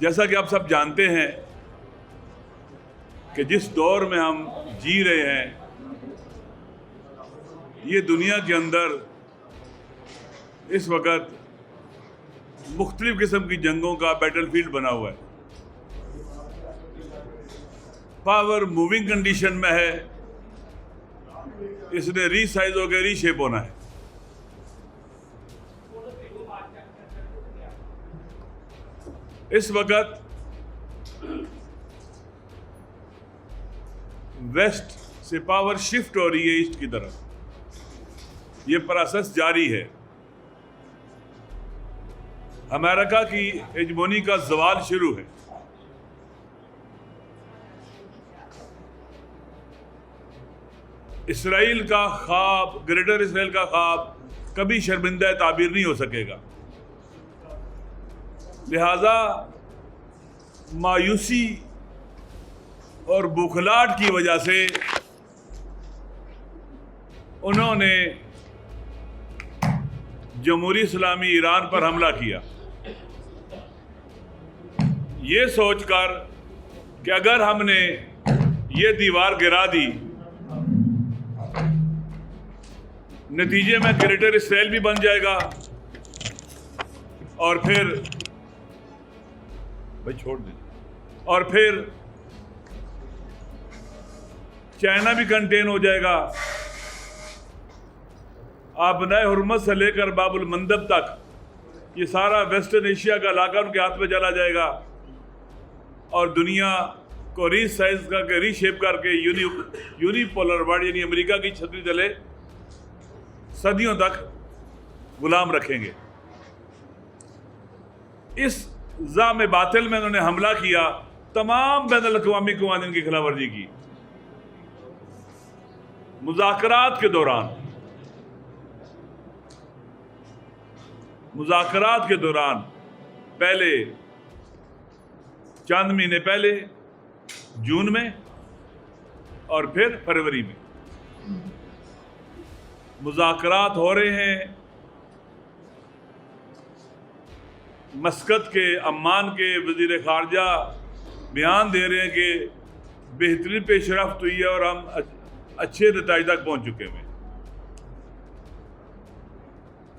جیسا کہ آپ سب جانتے ہیں کہ جس دور میں ہم جی رہے ہیں یہ دنیا کے اندر اس وقت مختلف قسم کی جنگوں کا بیٹل فیلڈ بنا ہوا ہے. پاور موونگ کنڈیشن میں ہے, اس نے ری سائز ہو کے ری شیپ ہونا ہے. اس وقت ویسٹ سے پاور شفٹ ہو رہی ہے ایسٹ کی طرف. یہ پروسیس جاری ہے. امریکہ کی ہیجمونی کا زوال شروع ہے. اسرائیل کا خواب, گریٹر اسرائیل کا خواب کبھی شرمندہ تعبیر نہیں ہو سکے گا. لہذا مایوسی اور بوکھلاہٹ کی وجہ سے انہوں نے جمہوری اسلامی ایران پر حملہ کیا, یہ سوچ کر کہ اگر ہم نے یہ دیوار گرا دی نتیجے میں گریٹر اسرائیل بھی بن جائے گا اور پھر چھوڑ دیں اور پھر چائنا بھی کنٹین ہو جائے گا. آبنائے حرمت سے لے کر باب المندب تک یہ سارا ویسٹرن ایشیا کا علاقہ ان کے ہاتھ میں چلا جائے گا اور دنیا کو ری سائز کر کے ری شیپ کر کے یونی پولر ورلڈ یعنی امریکہ کی چھتری تلے صدیوں تک غلام رکھیں گے. اس زعم باطل میں انہوں نے حملہ کیا, تمام بین الاقوامی قوانین کی خلاف ورزی کی. مذاکرات کے دوران پہلے چند مہینے پہلے جون میں اور پھر فروری میں مذاکرات ہو رہے ہیں. مسقط کے عمان کے وزیر خارجہ بیان دے رہے ہیں کہ بہترین پیش رفت ہوئی ہے اور ہم اچھے نتائج تک پہنچ چکے ہیں.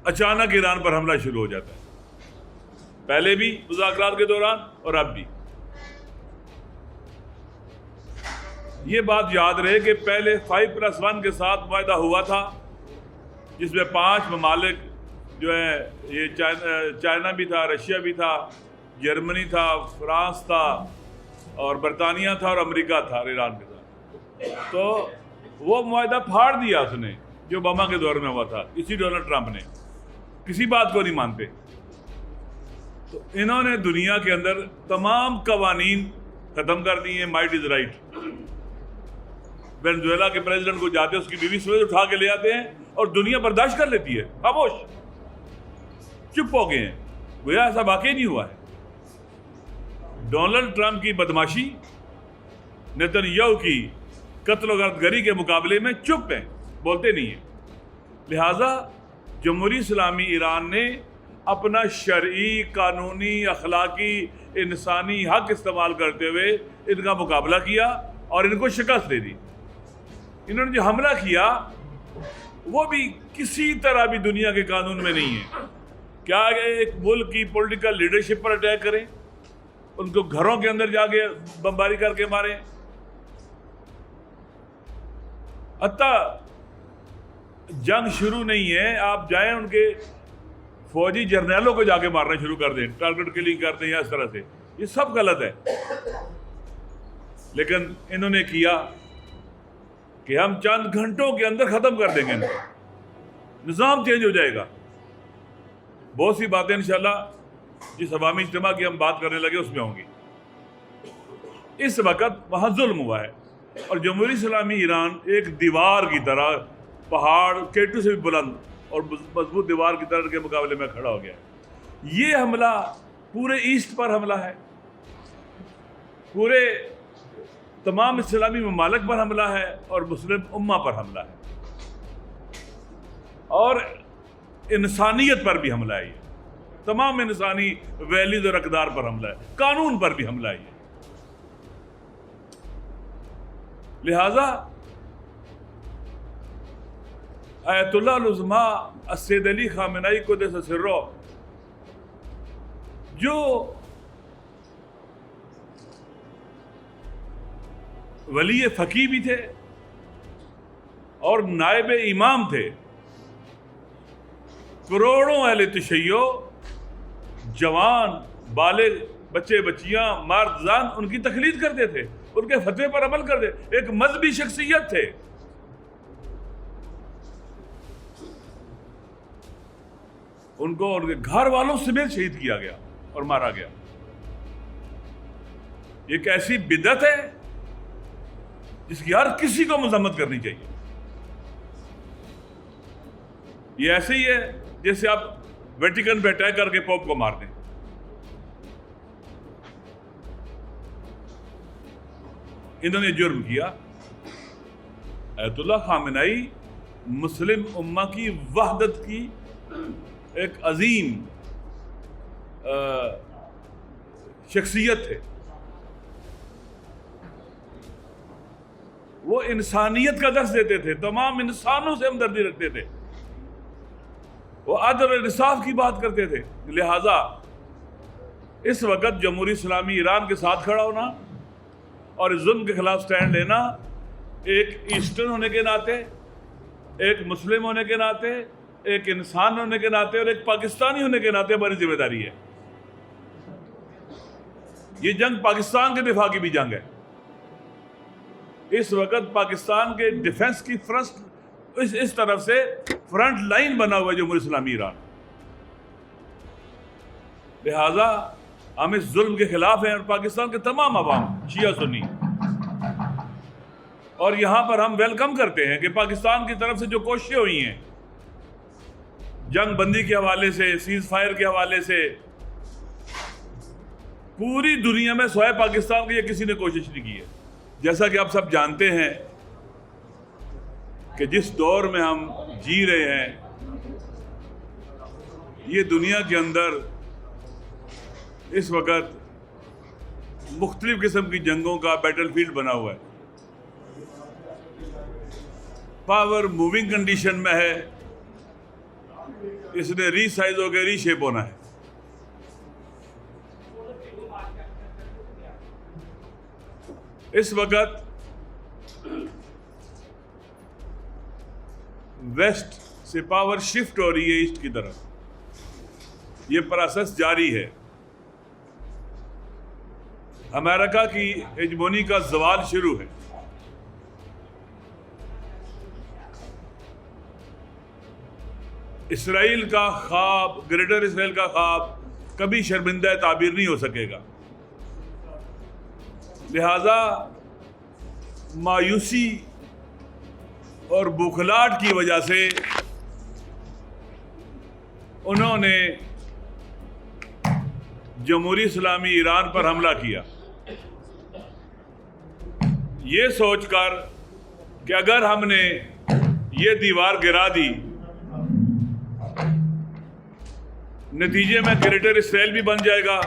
اچانک ایران پر حملہ شروع ہو جاتا ہے, پہلے بھی مذاکرات کے دوران اور اب بھی. یہ بات یاد رہے کہ پہلے 5+1 کے ساتھ معاہدہ ہوا تھا جس میں 5 ممالک جو ہے, یہ چائنا بھی تھا, رشیا بھی تھا, جرمنی تھا, فرانس تھا اور برطانیہ تھا اور امریکہ تھا ایران کے ساتھ. تو وہ معاہدہ پھاڑ دیا اس نے جو اوباما کے دور میں ہوا تھا. اسی ڈونلڈ ٹرمپ نے کسی بات کو نہیں مانتے. تو انہوں نے دنیا کے اندر تمام قوانین ختم کر دیے ہیں. Might is right. وینزویلا کے پریزیڈنٹ کو جاتے اس کی بیوی سوئے اٹھا کے لے آتے ہیں اور دنیا برداشت کر لیتی ہے, خاموش چپ ہو گئے ہیں, گویا ایسا واقعی نہیں ہوا ہے. ڈونلڈ ٹرمپ کی بدماشی نیتن یاہو کی قتل و غارت گری کے مقابلے میں چپ ہیں, بولتے نہیں ہیں. لہذا جمہوری اسلامی ایران نے اپنا شرعی, قانونی, اخلاقی, انسانی حق استعمال کرتے ہوئے ان کا مقابلہ کیا اور ان کو شکست دے دی. انہوں نے جو حملہ کیا وہ بھی کسی طرح بھی دنیا کے قانون میں نہیں ہے. کیا ایک ملک کی پولیٹیکل لیڈرشپ پر اٹیک کریں, ان کو گھروں کے اندر جا کے بمباری کر کے ماریں, حتیٰ جنگ شروع نہیں ہے آپ جائیں ان کے فوجی جرنیلوں کو جا کے مارنا شروع کر دیں, ٹارگٹ کلنگ کر دیں یا اس طرح سے, یہ سب غلط ہے. لیکن انہوں نے کیا کہ ہم چند گھنٹوں کے اندر ختم کر دیں گے, نظام چینج ہو جائے گا. بہت سی باتیں انشاءاللہ جس عوامی اجتماع کی ہم بات کرنے لگے اس میں ہوں گی. اس وقت وہاں ظلم ہوا ہے اور جمہوری اسلامی ایران ایک دیوار کی طرح, پہاڑ K2 سے بھی بلند اور مضبوط دیوار کی طرح کے مقابلے میں کھڑا ہو گیا ہے. یہ حملہ پورے ایسٹ پر حملہ ہے, پورے تمام اسلامی ممالک پر حملہ ہے اور مسلم امہ پر حملہ ہے اور انسانیت پر بھی حملہ ہے. تمام انسانی ویلیز اور اقدار پر حملہ ہے، قانون پر بھی حملہ ہے یہ۔ لہذا آیت اللہ العظمیٰ السید علی خامنئی قدس سرہ جو ولی فقیہ بھی تھے اور نائب امام تھے، کروڑوں اہل تشیع، جوان بالغ، بچے بچیاں، مرد زن ان کی تقلید کرتے تھے، ان کے فتوے پر عمل کرتے، ایک مذہبی شخصیت تھے۔ ان کو ان کے گھر والوں سمیت شہید کیا گیا اور مارا گیا۔ یہ ایک ایسی بدعت ہے جس کی ہر کسی کو مذمت کرنی چاہیے۔ یہ ایسے ہی ہے جیسے آپ ویٹیکن پہ اٹیک کر کے پوپ کو مار دیں۔ انہوں نے جرم کیا۔ آیت اللہ خامنئی مسلم امہ کی وحدت کی ایک عظیم شخصیت تھے۔ وہ انسانیت کا درس دیتے تھے، تمام انسانوں سے ہمدردی رکھتے تھے، وہ عدل اور انصاف کی بات کرتے تھے۔ لہٰذا اس وقت جمہوری اسلامی ایران کے ساتھ کھڑا ہونا اور اس ظلم کے خلاف سٹینڈ لینا ایک ایسٹرن ہونے کے ناطے، ایک مسلم ہونے کے ناطے، ایک انسان ہونے کے ناطے اور ایک پاکستانی ہونے کے ناطے ہماری ذمہ داری ہے۔ یہ جنگ پاکستان کے دفاع کی بھی جنگ ہے۔ اس وقت پاکستان کے ڈیفنس کی اس طرف سے فرنٹ لائن بنا ہوا ہے جمہوری اسلامی ایران۔ لہذا ہم اس ظلم کے خلاف ہیں اور پاکستان کے تمام عوام، شیعہ سنی، اور یہاں پر ہم ویلکم کرتے ہیں کہ پاکستان کی طرف سے جو کوششیں ہوئی ہیں جنگ بندی کے حوالے سے، سیز فائر کے حوالے سے، پوری دنیا میں سوائے پاکستان کی یہ کسی نے کوشش نہیں کی ہے۔ جیسا کہ آپ سب جانتے ہیں کہ جس دور میں ہم جی رہے ہیں، یہ دنیا کے اندر اس وقت مختلف قسم کی جنگوں کا بیٹل فیلڈ بنا ہوا ہے۔ پاور موونگ کنڈیشن میں ہے، اس نے ری سائز ہو کے ری شیپ ہونا ہے۔ اس وقت ویسٹ سے پاور شفٹ ہو رہی ہے ایسٹ کی طرف، یہ پروسیس جاری ہے۔ امریکہ کی ہیجمونی کا زوال شروع ہے۔ اسرائیل کا خواب، گریٹر اسرائیل کا خواب کبھی شرمندہ تعبیر نہیں ہو سکے گا۔ لہذا مایوسی اور بوکھلاہٹ کی وجہ سے انہوں نے جمہوری اسلامی ایران پر حملہ کیا، یہ سوچ کر کہ اگر ہم نے یہ دیوار گرا دی، نتیجے میں گریٹر اسرائیل بھی بن جائے گا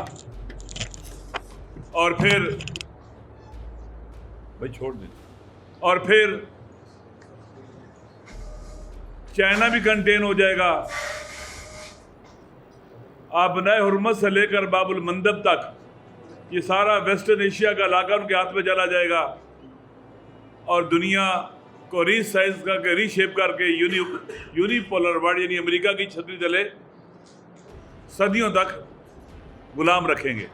اور پھر چھوڑ دیں، اور پھر چائنا بھی کنٹین ہو جائے گا، آبنائے حرمت سے لے کر باب المندب تک یہ سارا ویسٹرن ایشیا کا علاقہ ان کے ہاتھ میں چلا جائے گا، اور دنیا کو ری سائز کر کے، ری شیپ کر کے یونی پولر ورلڈ یعنی امریکہ کی چھتری تلے صدیوں تک غلام رکھیں گے۔